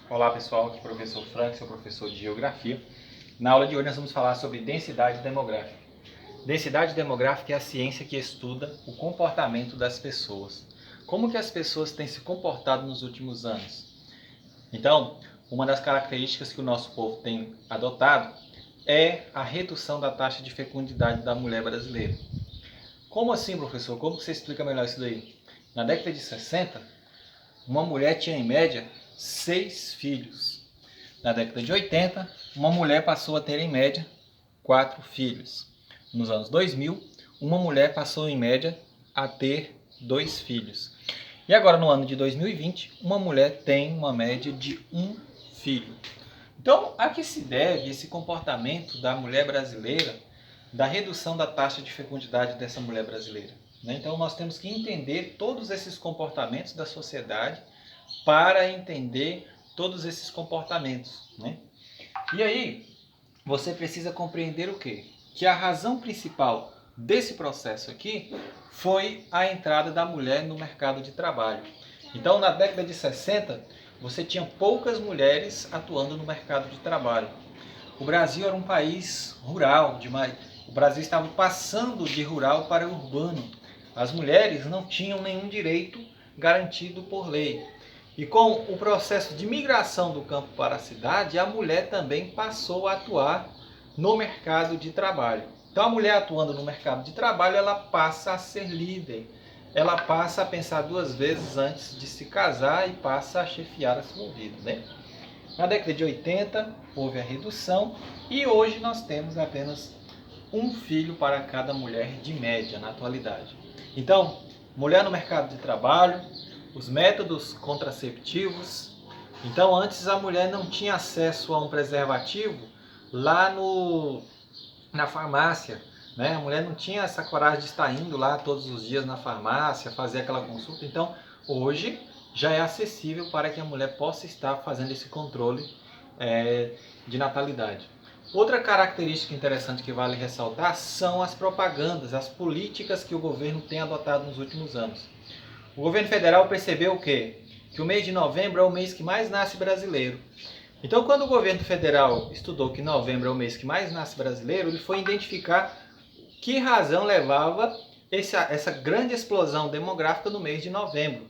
Olá pessoal, aqui é o professor Frank, seu professor de Geografia. Na aula de hoje nós vamos falar sobre densidade demográfica. Densidade demográfica é a ciência que estuda o comportamento das pessoas. Como que as pessoas têm se comportado nos últimos anos? Então, uma das características que o nosso povo tem adotado é a redução da taxa de fecundidade da mulher brasileira. Como assim, professor? Como você explica melhor isso daí? Na década de 60, uma mulher tinha em média 6 filhos. Na década de 80, uma mulher passou a ter em média 4 filhos. Nos anos 2000, uma mulher passou em média a ter 2 filhos. E agora no ano de 2020, uma mulher tem uma média de 1 filho. Então, a que se deve esse comportamento da mulher brasileira, da redução da taxa de fecundidade dessa mulher brasileira? Então, nós temos que entender todos esses comportamentos da sociedade para entender todos esses comportamentos. E aí, você precisa compreender o quê? Que a razão principal desse processo aqui foi a entrada da mulher no mercado de trabalho. Então, na década de 60, você tinha poucas mulheres atuando no mercado de trabalho. O Brasil era um país rural, o Brasil estava passando de rural para urbano. As mulheres não tinham nenhum direito garantido por lei. E com o processo de migração do campo para a cidade, a mulher também passou a atuar no mercado de trabalho. Então, a mulher atuando no mercado de trabalho, ela passa a ser líder. Ela passa a pensar 2 vezes antes de se casar e passa a chefiar a sua vida. Na década de 80, houve a redução e hoje nós temos apenas 1 filho para cada mulher de média na atualidade. Então, mulher no mercado de trabalho, os métodos contraceptivos. Então, antes a mulher não tinha acesso a um preservativo lá na farmácia. A mulher não tinha essa coragem de estar indo lá todos os dias na farmácia, fazer aquela consulta. Então, hoje já é acessível para que a mulher possa estar fazendo esse controle de natalidade. Outra característica interessante que vale ressaltar são as propagandas, as políticas que o governo tem adotado nos últimos anos. O governo federal percebeu o quê? Que o mês de novembro é o mês que mais nasce brasileiro. Então, quando o governo federal estudou que novembro é o mês que mais nasce brasileiro, ele foi identificar que razão levava essa grande explosão demográfica no mês de novembro.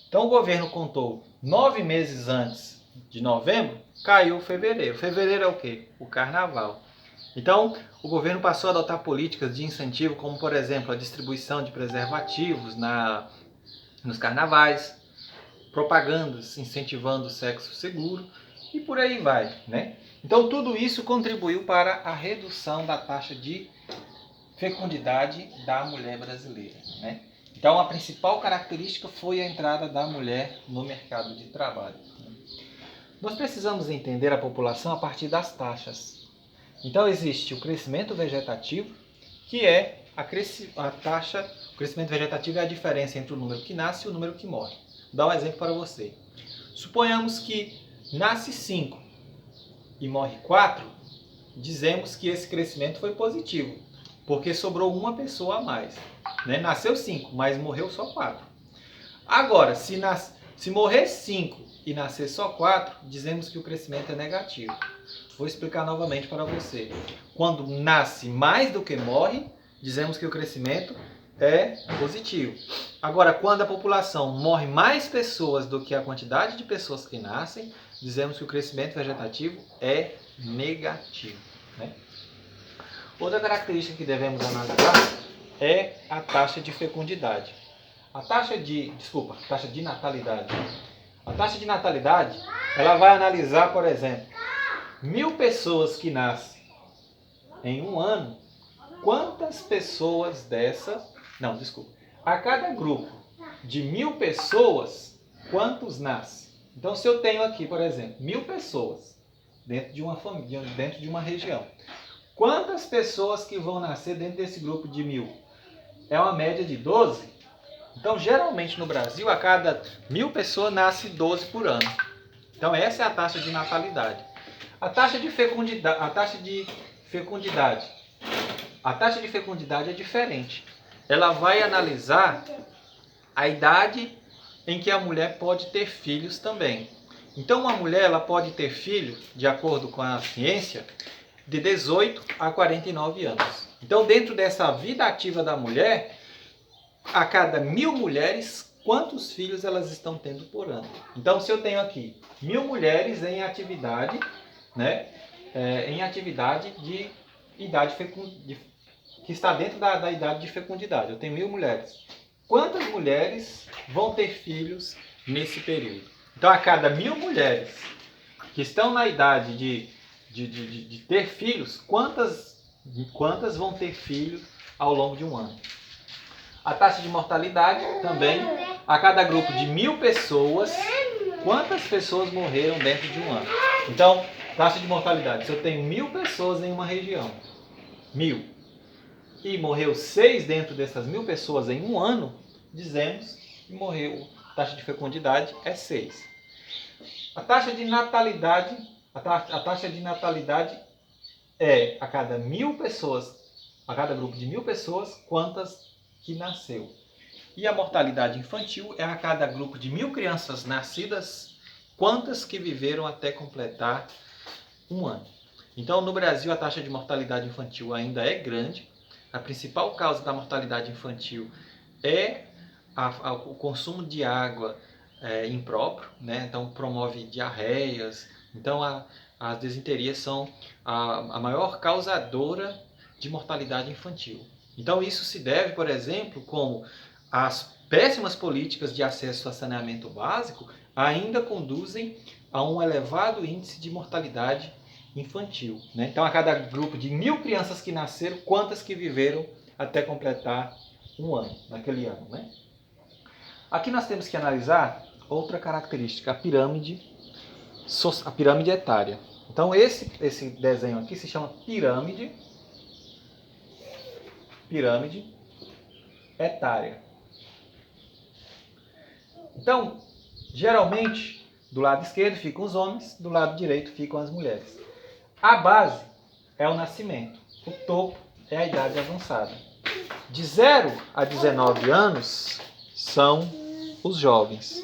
Então, o governo contou 9 meses antes de novembro, caiu fevereiro. Fevereiro é o quê? O carnaval. Então, o governo passou a adotar políticas de incentivo, como, por exemplo, a distribuição de preservativos nos carnavais, propagandas incentivando o sexo seguro e por aí vai. Então, tudo isso contribuiu para a redução da taxa de fecundidade da mulher brasileira. Então, a principal característica foi a entrada da mulher no mercado de trabalho. Nós precisamos entender a população a partir das taxas. Então, existe o crescimento vegetativo, que é a taxa. O crescimento vegetativo é a diferença entre o número que nasce e o número que morre. Vou dar um exemplo para você. Suponhamos que nasce 5 e morre 4, dizemos que esse crescimento foi positivo, porque sobrou uma pessoa a mais. Nasceu 5, mas morreu só 4. Agora, se morrer 5 e nascer só 4, dizemos que o crescimento é negativo. Vou explicar novamente para você. Quando nasce mais do que morre, dizemos que o crescimento é positivo. Agora, quando a população morre mais pessoas do que a quantidade de pessoas que nascem, dizemos que o crescimento vegetativo é negativo. Outra característica que devemos analisar é a taxa de fecundidade. A taxa de natalidade. A taxa de natalidade, ela vai analisar, por exemplo, 1.000 pessoas que nascem em um ano, quantas pessoas a cada grupo de 1.000 pessoas, quantos nascem? Então, se eu tenho aqui, por exemplo, 1.000 pessoas dentro de uma família, dentro de uma região, quantas pessoas que vão nascer dentro desse grupo de 1.000? É uma média de 12? Então, geralmente no Brasil, a cada 1.000 pessoas nasce 12 por ano. Então, essa é a taxa de natalidade. A taxa de fecundidade é diferente. Ela vai analisar a idade em que a mulher pode ter filhos também. Então uma mulher ela pode ter filho, de acordo com a ciência, de 18 a 49 anos. Então dentro dessa vida ativa da mulher, a cada 1.000 mulheres, quantos filhos elas estão tendo por ano? Então se eu tenho aqui 1.000 mulheres em atividade, né, em atividade de idade que está dentro da idade de fecundidade, eu tenho 1.000 mulheres. Quantas mulheres vão ter filhos nesse período? Então, a cada 1.000 mulheres que estão na idade de ter filhos, quantas vão ter filhos ao longo de um ano? A taxa de mortalidade também, a cada grupo de 1.000 pessoas, quantas pessoas morreram dentro de um ano? Então, taxa de mortalidade, se eu tenho 1.000 pessoas em uma região, 1.000, e morreu 6 dentro dessas 1.000 pessoas em um ano, dizemos que morreu, a taxa de fecundidade é 6. A taxa de natalidade, é a cada 1.000 pessoas, a cada grupo de 1.000 pessoas, quantas que nasceu. E a mortalidade infantil é a cada grupo de 1.000 crianças nascidas, quantas que viveram até completar um ano. Então, no Brasil, a taxa de mortalidade infantil ainda é grande. A principal causa da mortalidade infantil é o consumo de água impróprio, né? Então promove diarreias. Então as desinterias são a maior causadora de mortalidade infantil. Então isso se deve, por exemplo, como as péssimas políticas de acesso a saneamento básico ainda conduzem a um elevado índice de mortalidade infantil, né? Então, a cada grupo de 1.000 crianças que nasceram, quantas que viveram até completar um ano, naquele ano, né? Aqui nós temos que analisar outra característica, a pirâmide etária. Então, esse desenho aqui se chama pirâmide etária. Então, geralmente, do lado esquerdo ficam os homens, do lado direito ficam as mulheres. A base é o nascimento, o topo é a idade avançada. De 0 a 19 anos são os jovens.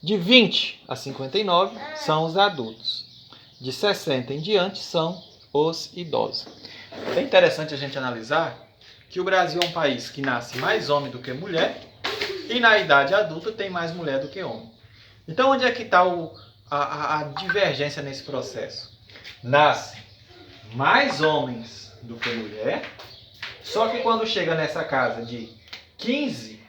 De 20 a 59 são os adultos. De 60 em diante são os idosos. É interessante a gente analisar que o Brasil é um país que nasce mais homem do que mulher e na idade adulta tem mais mulher do que homem. Então onde é que está a divergência nesse processo? Nasce mais homens do que mulher, só que quando chega nessa casa de 15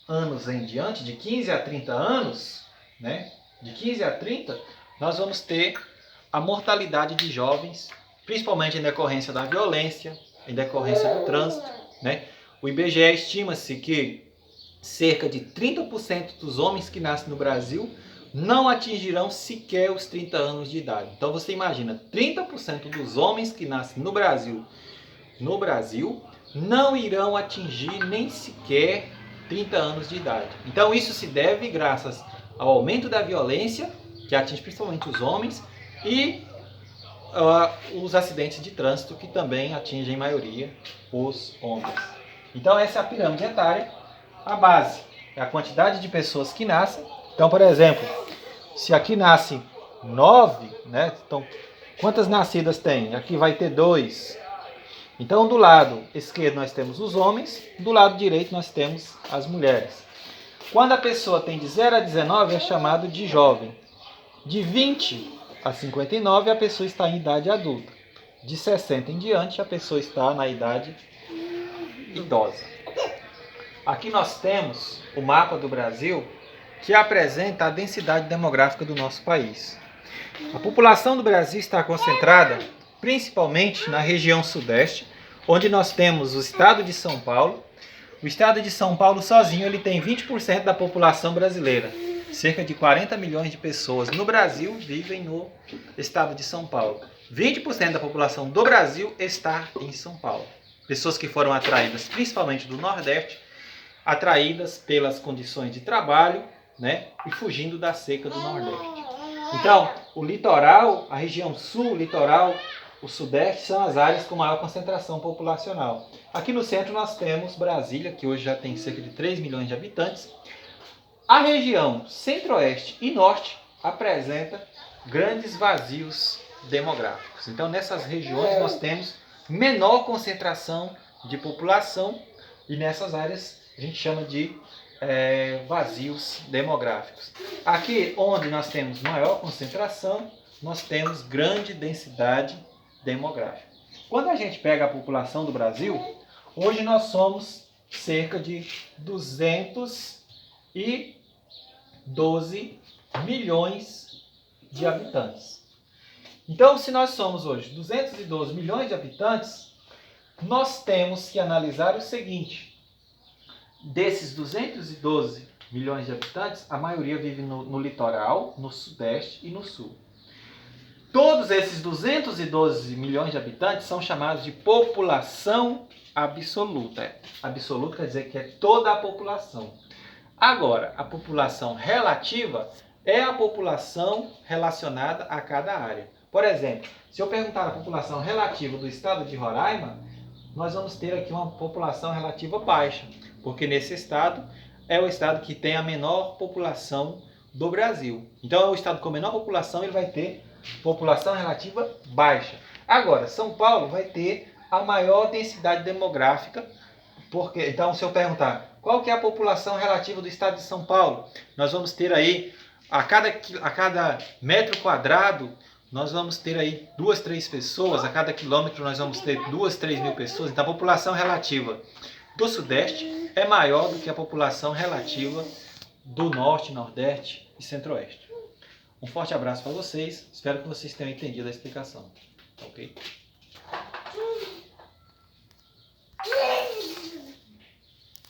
anos em diante, de 15 a 30 anos, né? De 15 a 30, nós vamos ter a mortalidade de jovens, principalmente em decorrência da violência, em decorrência do trânsito, né? O IBGE estima-se que cerca de 30% dos homens que nascem no Brasil não atingirão sequer os 30 anos de idade. Então você imagina, 30% dos homens que nascem no Brasil não irão atingir nem sequer 30 anos de idade. Então isso se deve graças ao aumento da violência, que atinge principalmente os homens, e os acidentes de trânsito, que também atingem em maioria os homens. Então essa é a pirâmide etária. A base é a quantidade de pessoas que nascem. Então, por exemplo, se aqui nasce 9, né? Então, quantas nascidas tem? Aqui vai ter 2. Então, do lado esquerdo nós temos os homens, do lado direito nós temos as mulheres. Quando a pessoa tem de 0 a 19 é chamado de jovem. De 20 a 59 a pessoa está em idade adulta. De 60 em diante a pessoa está na idade idosa. Aqui nós temos o mapa do Brasil, que apresenta a densidade demográfica do nosso país. A população do Brasil está concentrada principalmente na região sudeste, onde nós temos o estado de São Paulo. O estado de São Paulo sozinho ele tem 20% da população brasileira. Cerca de 40 milhões de pessoas no Brasil vivem no estado de São Paulo. 20% da população do Brasil está em São Paulo. Pessoas que foram atraídas principalmente do Nordeste, atraídas pelas condições de trabalho, né, e fugindo da seca do Nordeste. Então, o litoral, a região sul, o litoral, o sudeste são as áreas com maior concentração populacional. Aqui no centro nós temos Brasília, que hoje já tem cerca de 3 milhões de habitantes. A região centro-oeste e norte apresenta grandes vazios demográficos. Então, nessas regiões nós temos menor concentração de população e nessas áreas a gente chama de vazios demográficos. Aqui onde nós temos maior concentração, nós temos grande densidade demográfica. Quando a gente pega a população do Brasil, hoje nós somos cerca de 212 milhões de habitantes. Então, se nós somos hoje 212 milhões de habitantes, nós temos que analisar o seguinte: desses 212 milhões de habitantes, a maioria vive no litoral, no sudeste e no sul. Todos esses 212 milhões de habitantes são chamados de população absoluta. Absoluto quer dizer que é toda a população. Agora, a população relativa é a população relacionada a cada área. Por exemplo, se eu perguntar a população relativa do estado de Roraima, nós vamos ter aqui uma população relativa baixa, porque nesse estado é o estado que tem a menor população do Brasil. Então, é o estado com menor população, ele vai ter população relativa baixa. Agora, São Paulo vai ter a maior densidade demográfica, porque então, se eu perguntar qual que é a população relativa do estado de São Paulo, nós vamos ter aí, a cada metro quadrado, nós vamos ter aí 2, 3 pessoas, a cada quilômetro nós vamos ter 2, 3 mil pessoas. Então a população relativa do Sudeste é maior do que a população relativa do Norte, Nordeste e Centro-Oeste. Um forte abraço para vocês, espero que vocês tenham entendido a explicação. Ok?